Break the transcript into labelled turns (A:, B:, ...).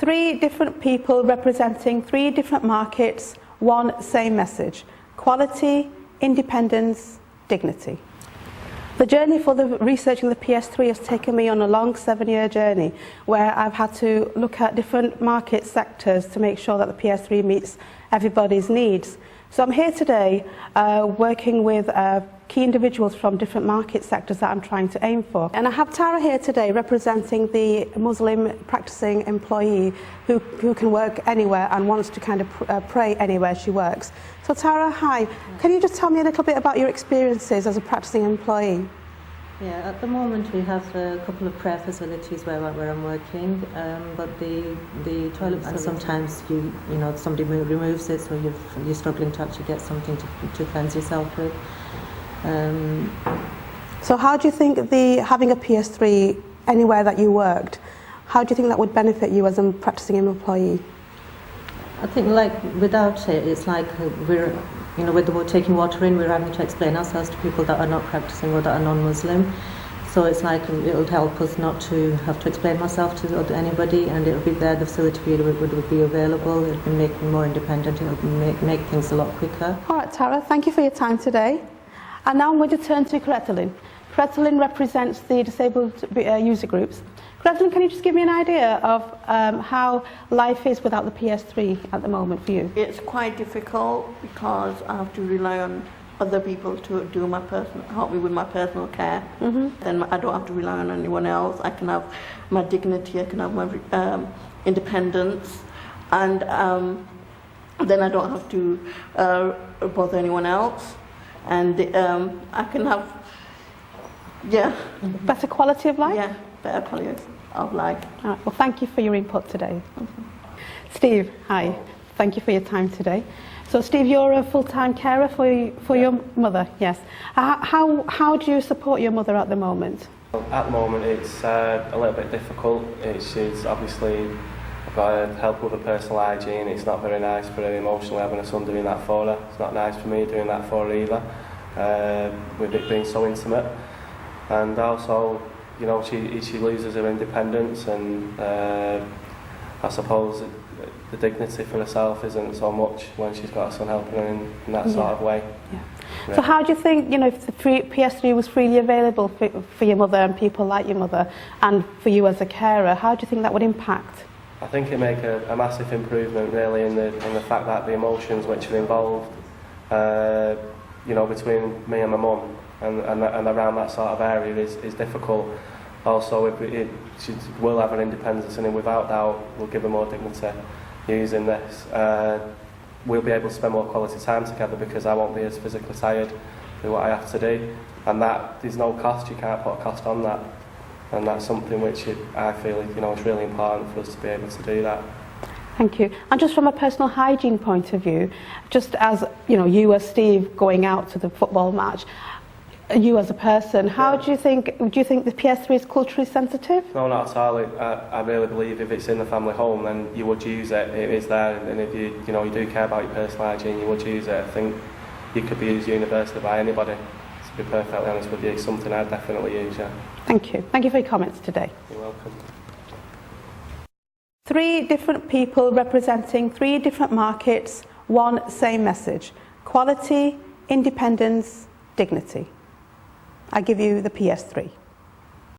A: Three different people representing three different markets, one same message: quality, independence, dignity. The journey for the researching the PS3 has taken me on a long 7-year journey where I've had to look at different market sectors to make sure that the PS3 meets everybody's needs. So I'm here today working with key individuals from different market sectors that I'm trying to aim for. And I have Tara here today representing the Muslim practicing employee who can work anywhere and wants to kind of pray anywhere she works. So Tara, hi. Can you just tell me a little bit about your experiences as a practicing employee?
B: Yeah, at the moment we have a couple of prayer facilities where I'm working, but the toilet, and sometimes you know somebody removes it, so you're struggling to actually get something to cleanse yourself with.
A: So how do you think having a PS3 anywhere that you worked, how do you think that would benefit you as a practicing employee?
B: I think like without it, it's like with taking water in, we're having to explain ourselves to people that are not practicing or that are non-Muslim. So it's like it'll help us not to have to explain myself to anybody, and it'll be there, the facility would be available, it'll be make me more independent, it'll make things a lot quicker.
A: All right, Tara, thank you for your time today. And now I'm going to turn to Karetalin. Karetalin represents the disabled user groups. Karetalin, can you just give me an idea of how life is without the PS3 at the moment for you?
C: It's quite difficult because I have to rely on other people to do help me with my personal care. Mm-hmm. Then I don't have to rely on anyone else. I can have my dignity, I can have my independence, and then I don't have to bother anyone else. And I can have,
A: better quality of life?
C: Yeah, better quality of life.
A: All right, well, thank you for your input today. Steve, hi. Thank you for your time today. So, Steve, you're a full-time carer for your mother, yes. How do you support your mother at the moment?
D: At the moment, it's a little bit difficult. She's obviously got to help with her personal hygiene. It's not very nice for her emotionally having her son doing that for her. It's not nice for me doing that for her either, with it being so intimate. And also, you know, she loses her independence, and I suppose the dignity for herself isn't so much when she's got her son helping her in that sort of way.
A: Yeah. So how do you think, if the PS3 was freely available for your mother and people like your mother, and for you as a carer, how do you think that would impact?
D: I think it make a massive improvement really in the fact that the emotions which are involved, between me and my mum and around that sort of area is difficult. Also, she will have her independence, and without doubt will give her more dignity using this. We'll be able to spend more quality time together because I won't be as physically tired with what I have to do, and that there's no cost. You can't put a cost on that. And that's something which I feel is really important for us to be able to do that.
A: Thank you. And just from a personal hygiene point of view, just as you as Steve going out to the football match, you as a person, do you think the PS3 is culturally sensitive?
D: No, not at all. I really believe if it's in the family home, then you would use it. It is there, and if you do care about your personal hygiene, you would use it. I think it could be used universally by anybody. To be perfectly honest with you, it's something I'd definitely use. Yeah.
A: Thank you. Thank you for your comments today.
D: You're welcome.
A: Three different people representing three different markets, one same message: quality, independence, dignity. I give you the PS3.